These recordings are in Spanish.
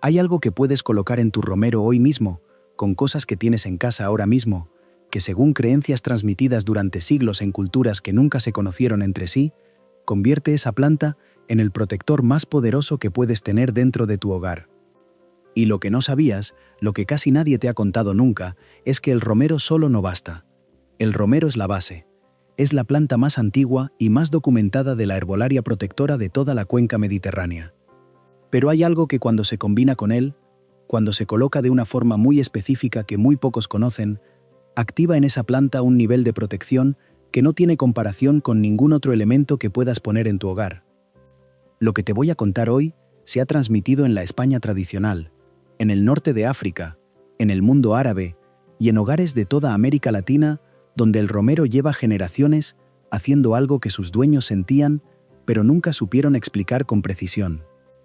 Hay algo que puedes colocar en tu romero hoy mismo, con cosas que tienes en casa ahora mismo, que según creencias transmitidas durante siglos en culturas que nunca se conocieron entre sí, convierte esa planta en el protector más poderoso que puedes tener dentro de tu hogar. Y lo que no sabías, lo que casi nadie te ha contado nunca, es que el romero solo no basta. El romero es la base. Es la planta más antigua y más documentada de la herbolaria protectora de toda la cuenca mediterránea. Pero hay algo que cuando se combina con él, cuando se coloca de una forma muy específica que muy pocos conocen, activa en esa planta un nivel de protección que no tiene comparación con ningún otro elemento que puedas poner en tu hogar. Lo que te voy a contar hoy se ha transmitido en la España tradicional, en el norte de África, en el mundo árabe y en hogares de toda América Latina, donde el romero lleva generaciones haciendo algo que sus dueños sentían, pero nunca supieron explicar con precisión.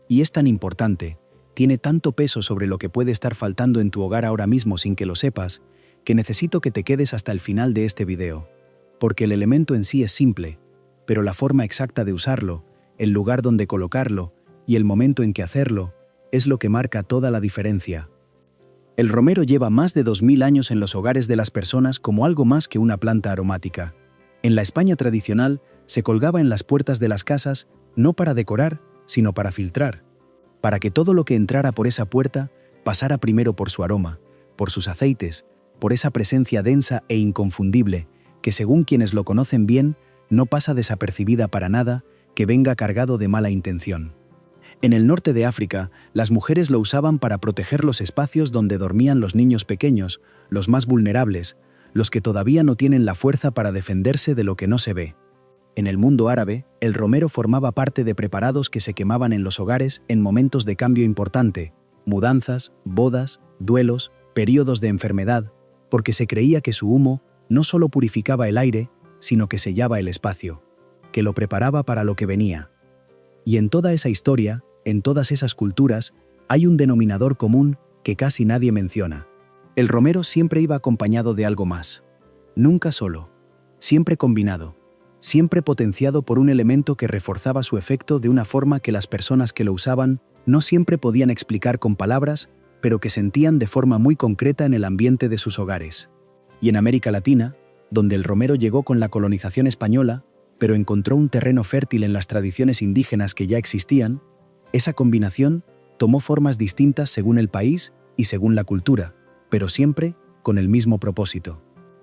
Y es tan importante, tiene tanto peso sobre lo que puede estar faltando en tu hogar ahora mismo sin que lo sepas, que necesito que te quedes hasta el final de este video. Porque el elemento en sí es simple, pero la forma exacta de usarlo, el lugar donde colocarlo y el momento en que hacerlo, es lo que marca toda la diferencia. El romero lleva más de 2000 años en los hogares de las personas como algo más que una planta aromática. En la España tradicional, se colgaba en las puertas de las casas, no para decorar, sino para filtrar. Para que todo lo que entrara por esa puerta pasara primero por su aroma, por sus aceites, por esa presencia densa e inconfundible, que según quienes lo conocen bien, no pasa desapercibida para nada, que venga cargado de mala intención. En el norte de África, las mujeres lo usaban para proteger los espacios donde dormían los niños pequeños, los más vulnerables, los que todavía no tienen la fuerza para defenderse de lo que no se ve. En el mundo árabe, el romero formaba parte de preparados que se quemaban en los hogares en momentos de cambio importante, mudanzas, bodas, duelos, períodos de enfermedad, porque se creía que su humo no solo purificaba el aire, sino que sellaba el espacio, que lo preparaba para lo que venía. Y en toda esa historia, en todas esas culturas, hay un denominador común que casi nadie menciona. El romero siempre iba acompañado de algo más. Nunca solo. Siempre combinado. Siempre potenciado por un elemento que reforzaba su efecto de una forma que las personas que lo usaban no siempre podían explicar con palabras, pero que sentían de forma muy concreta en el ambiente de sus hogares. Y en América Latina, donde el romero llegó con la colonización española, pero encontró un terreno fértil en las tradiciones indígenas que ya existían, esa combinación tomó formas distintas según el país y según la cultura, pero siempre con el mismo propósito.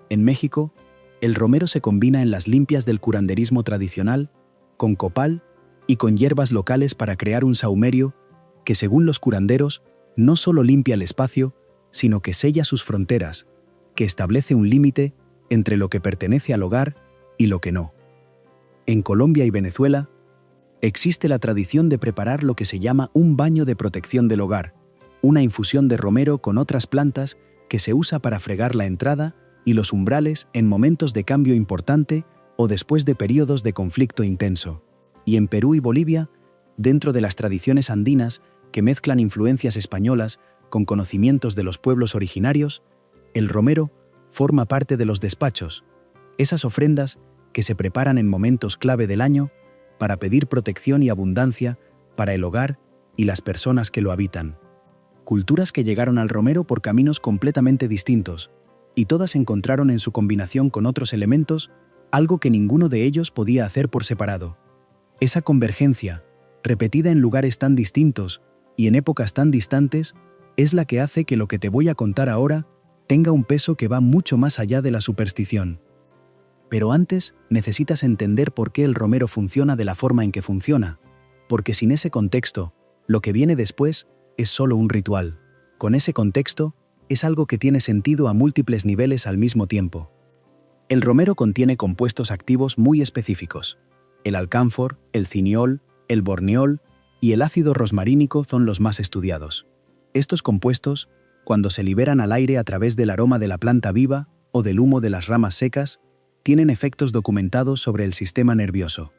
En México, el romero se combina en las limpias del curanderismo tradicional, con copal y con hierbas locales para crear un sahumerio que, según los curanderos, no solo limpia el espacio, sino que sella sus fronteras, que establece un límite entre lo que pertenece al hogar y lo que no. En Colombia y Venezuela, existe la tradición de preparar lo que se llama un baño de protección del hogar, una infusión de romero con otras plantas que se usa para fregar la entrada y los umbrales en momentos de cambio importante o después de periodos de conflicto intenso. Y en Perú y Bolivia, dentro de las tradiciones andinas que mezclan influencias españolas con conocimientos de los pueblos originarios, el romero forma parte de los despachos, esas ofrendas que se preparan en momentos clave del año para pedir protección y abundancia para el hogar y las personas que lo habitan. Culturas que llegaron al romero por caminos completamente distintos, y todas encontraron en su combinación con otros elementos algo que ninguno de ellos podía hacer por separado. Esa convergencia, repetida en lugares tan distintos y en épocas tan distantes, es la que hace que lo que te voy a contar ahora tenga un peso que va mucho más allá de la superstición. Pero antes necesitas entender por qué el romero funciona de la forma en que funciona, porque sin ese contexto, lo que viene después es solo un ritual. Con ese contexto, es algo que tiene sentido a múltiples niveles al mismo tiempo. El romero contiene compuestos activos muy específicos. El alcánfor, el ciniol, el borneol y el ácido rosmarínico son los más estudiados. Estos compuestos, cuando se liberan al aire a través del aroma de la planta viva o del humo de las ramas secas, tienen efectos documentados sobre el sistema nervioso.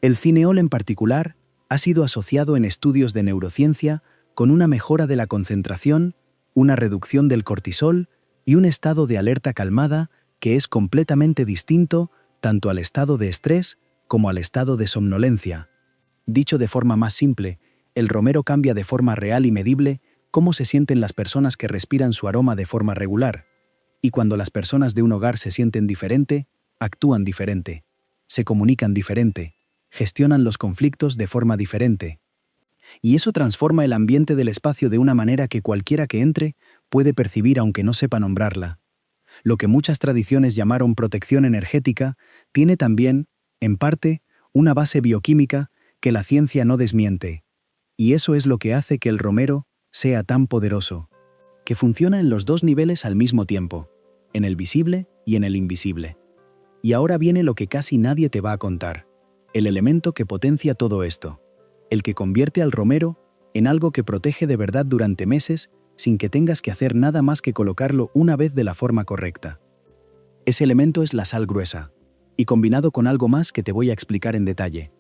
El cineol en particular ha sido asociado en estudios de neurociencia con una mejora de la concentración, una reducción del cortisol y un estado de alerta calmada que es completamente distinto tanto al estado de estrés como al estado de somnolencia. Dicho de forma más simple, el romero cambia de forma real y medible cómo se sienten las personas que respiran su aroma de forma regular. Y cuando las personas de un hogar se sienten diferente, actúan diferente, se comunican diferente, gestionan los conflictos de forma diferente. Y eso transforma el ambiente del espacio de una manera que cualquiera que entre puede percibir aunque no sepa nombrarla. Lo que muchas tradiciones llamaron protección energética tiene también, en parte, una base bioquímica que la ciencia no desmiente. Y eso es lo que hace que el romero sea tan poderoso, que funciona en los dos niveles al mismo tiempo, en el visible y en el invisible. Y ahora viene lo que casi nadie te va a contar, el elemento que potencia todo esto, el que convierte al romero en algo que protege de verdad durante meses sin que tengas que hacer nada más que colocarlo una vez de la forma correcta. Ese elemento es la sal gruesa, y combinado con algo más que te voy a explicar en detalle.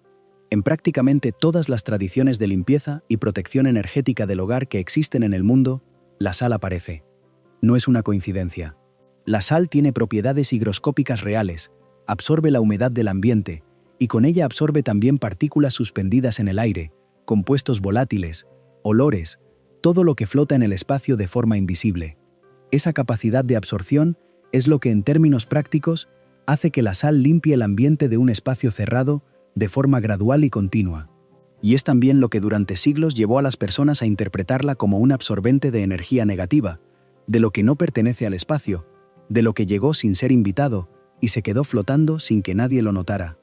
En prácticamente todas las tradiciones de limpieza y protección energética del hogar que existen en el mundo, la sal aparece. No es una coincidencia. La sal tiene propiedades higroscópicas reales, absorbe la humedad del ambiente, y con ella absorbe también partículas suspendidas en el aire, compuestos volátiles, olores, todo lo que flota en el espacio de forma invisible. Esa capacidad de absorción es lo que en términos prácticos hace que la sal limpie el ambiente de un espacio cerrado de forma gradual y continua. Y es también lo que durante siglos llevó a las personas a interpretarla como un absorbente de energía negativa, de lo que no pertenece al espacio, de lo que llegó sin ser invitado y se quedó flotando sin que nadie lo notara.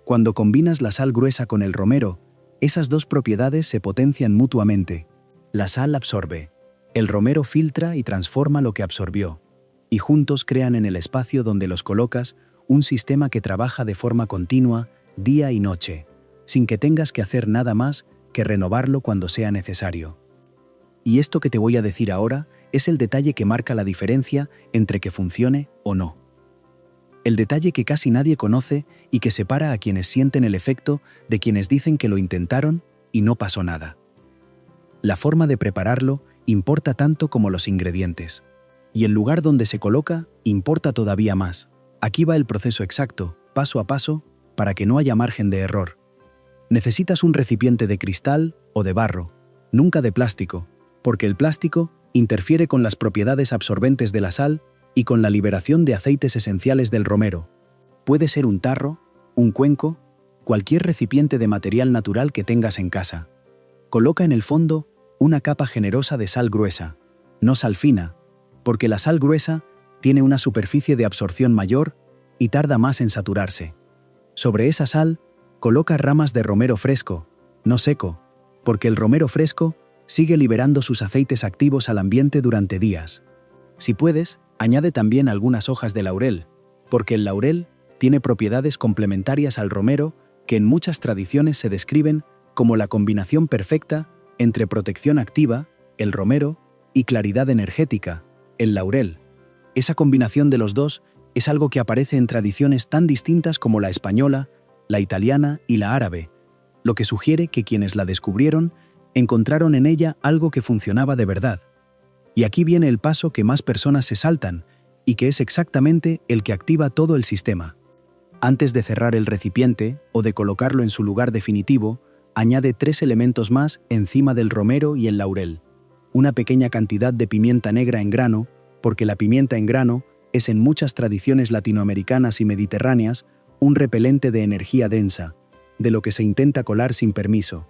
Cuando combinas la sal gruesa con el romero, esas dos propiedades se potencian mutuamente. La sal absorbe, el romero filtra y transforma lo que absorbió, y juntos crean en el espacio donde los colocas un sistema que trabaja de forma continua, día y noche, sin que tengas que hacer nada más que renovarlo cuando sea necesario. Y esto que te voy a decir ahora es el detalle que marca la diferencia entre que funcione o no. El detalle que casi nadie conoce y que separa a quienes sienten el efecto de quienes dicen que lo intentaron y no pasó nada. La forma de prepararlo importa tanto como los ingredientes. Y el lugar donde se coloca importa todavía más. Aquí va el proceso exacto, paso a paso, para que no haya margen de error. Necesitas un recipiente de cristal o de barro, nunca de plástico, porque el plástico interfiere con las propiedades absorbentes de la sal y con la liberación de aceites esenciales del romero. Puede ser un tarro, un cuenco, cualquier recipiente de material natural que tengas en casa. Coloca en el fondo una capa generosa de sal gruesa, no sal fina, porque la sal gruesa tiene una superficie de absorción mayor y tarda más en saturarse. Sobre esa sal, coloca ramas de romero fresco, no seco, porque el romero fresco sigue liberando sus aceites activos al ambiente durante días. Si puedes, añade también algunas hojas de laurel, porque el laurel tiene propiedades complementarias al romero que en muchas tradiciones se describen como la combinación perfecta entre protección activa, el romero, y claridad energética, el laurel. Esa combinación de los dos es algo que aparece en tradiciones tan distintas como la española, la italiana y la árabe, lo que sugiere que quienes la descubrieron encontraron en ella algo que funcionaba de verdad. Y aquí viene el paso que más personas se saltan y que es exactamente el que activa todo el sistema. Antes de cerrar el recipiente o de colocarlo en su lugar definitivo, añade 3 elementos más encima del romero y el laurel. Una pequeña cantidad de pimienta negra en grano, porque la pimienta en grano es en muchas tradiciones latinoamericanas y mediterráneas un repelente de energía densa, de lo que se intenta colar sin permiso.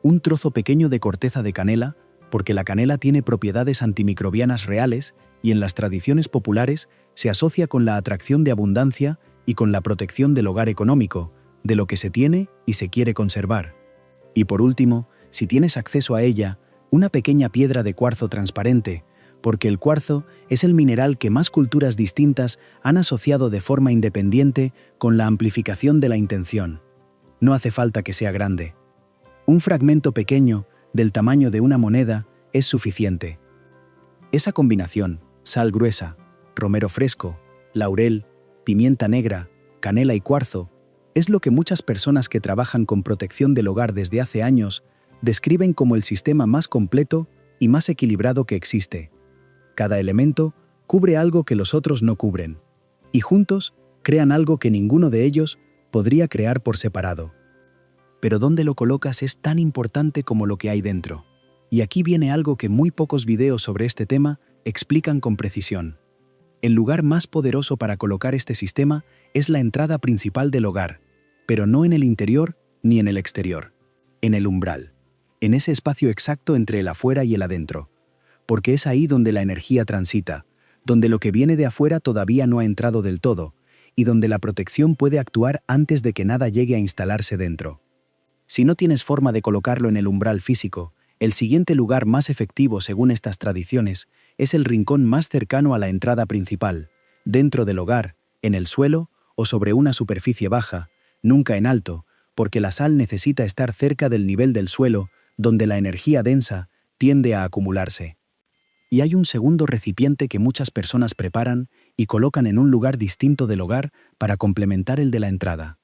Un trozo pequeño de corteza de canela, porque la canela tiene propiedades antimicrobianas reales y en las tradiciones populares se asocia con la atracción de abundancia y con la protección del hogar económico, de lo que se tiene y se quiere conservar. Y por último, si tienes acceso a ella, una pequeña piedra de cuarzo transparente, porque el cuarzo es el mineral que más culturas distintas han asociado de forma independiente con la amplificación de la intención. No hace falta que sea grande. Un fragmento pequeño, del tamaño de una moneda, es suficiente. Esa combinación, sal gruesa, romero fresco, laurel, pimienta negra, canela y cuarzo, es lo que muchas personas que trabajan con protección del hogar desde hace años describen como el sistema más completo y más equilibrado que existe. Cada elemento cubre algo que los otros no cubren, y juntos crean algo que ninguno de ellos podría crear por separado. Pero dónde lo colocas es tan importante como lo que hay dentro. Y aquí viene algo que muy pocos videos sobre este tema explican con precisión. El lugar más poderoso para colocar este sistema es la entrada principal del hogar, pero no en el interior ni en el exterior, en el umbral, en ese espacio exacto entre el afuera y el adentro, porque es ahí donde la energía transita, donde lo que viene de afuera todavía no ha entrado del todo, y donde la protección puede actuar antes de que nada llegue a instalarse dentro. Si no tienes forma de colocarlo en el umbral físico, el siguiente lugar más efectivo según estas tradiciones es el rincón más cercano a la entrada principal, dentro del hogar, en el suelo o sobre una superficie baja, nunca en alto, porque la sal necesita estar cerca del nivel del suelo, donde la energía densa tiende a acumularse. Y hay un segundo recipiente que muchas personas preparan y colocan en un lugar distinto del hogar para complementar el de la entrada.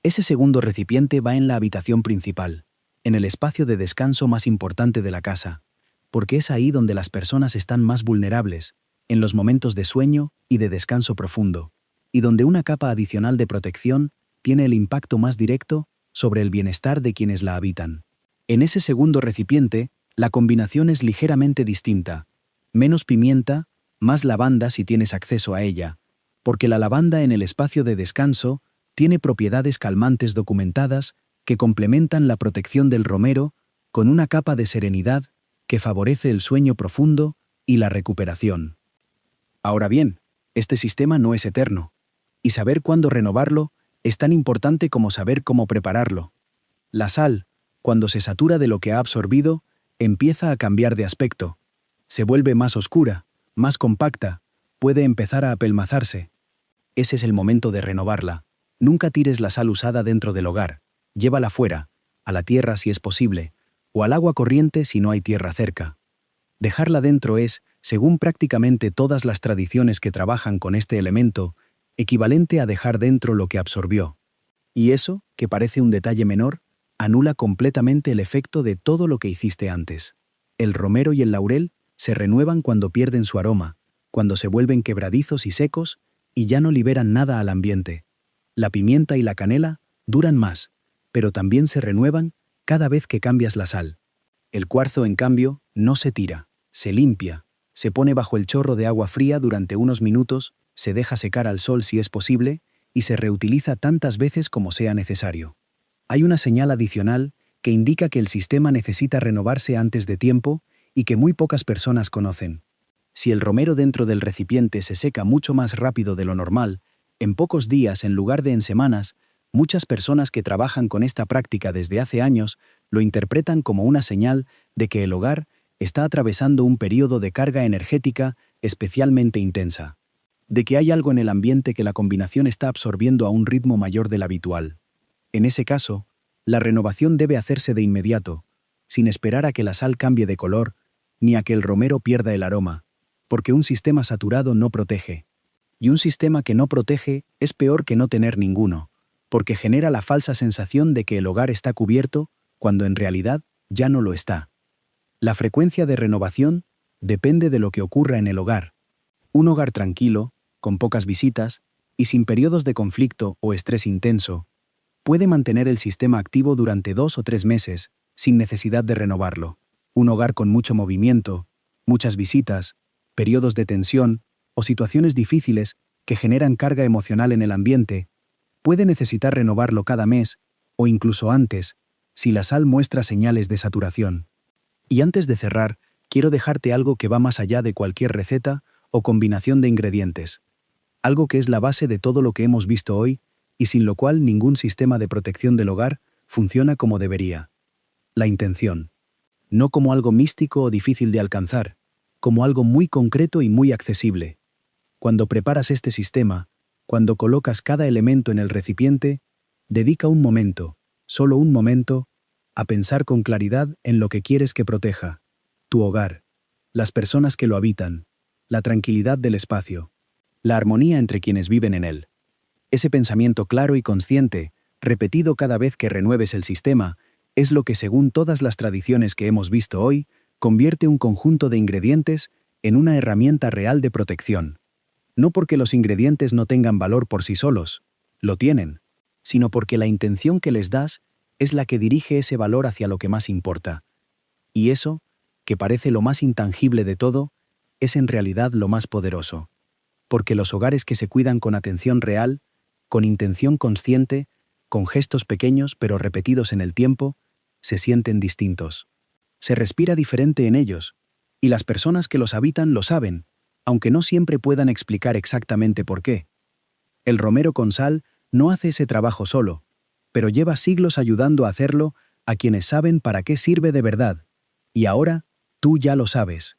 Ese segundo recipiente va en la habitación principal, en el espacio de descanso más importante de la casa, porque es ahí donde las personas están más vulnerables, en los momentos de sueño y de descanso profundo, y donde una capa adicional de protección tiene el impacto más directo sobre el bienestar de quienes la habitan. En ese segundo recipiente, la combinación es ligeramente distinta, menos pimienta, más lavanda si tienes acceso a ella, porque la lavanda en el espacio de descanso tiene propiedades calmantes documentadas que complementan la protección del romero con una capa de serenidad que favorece el sueño profundo y la recuperación. Ahora bien, este sistema no es eterno, y saber cuándo renovarlo es tan importante como saber cómo prepararlo. La sal, cuando se satura de lo que ha absorbido, empieza a cambiar de aspecto. Se vuelve más oscura, más compacta, puede empezar a apelmazarse. Ese es el momento de renovarla. Nunca tires la sal usada dentro del hogar. Llévala fuera, a la tierra si es posible, o al agua corriente si no hay tierra cerca. Dejarla dentro es, según prácticamente todas las tradiciones que trabajan con este elemento, equivalente a dejar dentro lo que absorbió. Y eso, que parece un detalle menor, anula completamente el efecto de todo lo que hiciste antes. El romero y el laurel se renuevan cuando pierden su aroma, cuando se vuelven quebradizos y secos y ya no liberan nada al ambiente. La pimienta y la canela duran más, pero también se renuevan cada vez que cambias la sal. El cuarzo, en cambio, no se tira, se limpia, se pone bajo el chorro de agua fría durante unos minutos, se deja secar al sol si es posible y se reutiliza tantas veces como sea necesario. Hay una señal adicional que indica que el sistema necesita renovarse antes de tiempo y que muy pocas personas conocen. Si el romero dentro del recipiente se seca mucho más rápido de lo normal, en pocos días en lugar de en semanas, muchas personas que trabajan con esta práctica desde hace años lo interpretan como una señal de que el hogar está atravesando un periodo de carga energética especialmente intensa, de que hay algo en el ambiente que la combinación está absorbiendo a un ritmo mayor del habitual. En ese caso, la renovación debe hacerse de inmediato, sin esperar a que la sal cambie de color, ni a que el romero pierda el aroma, porque un sistema saturado no protege. Y un sistema que no protege es peor que no tener ninguno, porque genera la falsa sensación de que el hogar está cubierto cuando en realidad ya no lo está. La frecuencia de renovación depende de lo que ocurra en el hogar. Un hogar tranquilo, con pocas visitas y sin periodos de conflicto o estrés intenso, puede mantener el sistema activo durante 2 o 3 meses sin necesidad de renovarlo. Un hogar con mucho movimiento, muchas visitas, periodos de tensión o situaciones difíciles que generan carga emocional en el ambiente, puede necesitar renovarlo cada mes o incluso antes, si la sal muestra señales de saturación. Y antes de cerrar, quiero dejarte algo que va más allá de cualquier receta o combinación de ingredientes. Algo que es la base de todo lo que hemos visto hoy y sin lo cual ningún sistema de protección del hogar funciona como debería. La intención. No como algo místico o difícil de alcanzar, como algo muy concreto y muy accesible. Cuando preparas este sistema, cuando colocas cada elemento en el recipiente, dedica un momento, solo un momento, a pensar con claridad en lo que quieres que proteja: tu hogar, las personas que lo habitan, la tranquilidad del espacio, la armonía entre quienes viven en él. Ese pensamiento claro y consciente, repetido cada vez que renueves el sistema, es lo que, según todas las tradiciones que hemos visto hoy, convierte un conjunto de ingredientes en una herramienta real de protección. No porque los ingredientes no tengan valor por sí solos, lo tienen, sino porque la intención que les das es la que dirige ese valor hacia lo que más importa: Y eso, que parece lo más intangible de todo, es en realidad lo más poderoso. Porque los hogares que se cuidan con atención real, con intención consciente, con gestos pequeños pero repetidos en el tiempo, se sienten distintos. Se respira diferente en ellos, y las personas que los habitan lo saben, aunque no siempre puedan explicar exactamente por qué. El romero con sal no hace ese trabajo solo, pero lleva siglos ayudando a hacerlo a quienes saben para qué sirve de verdad. Y ahora, tú ya lo sabes.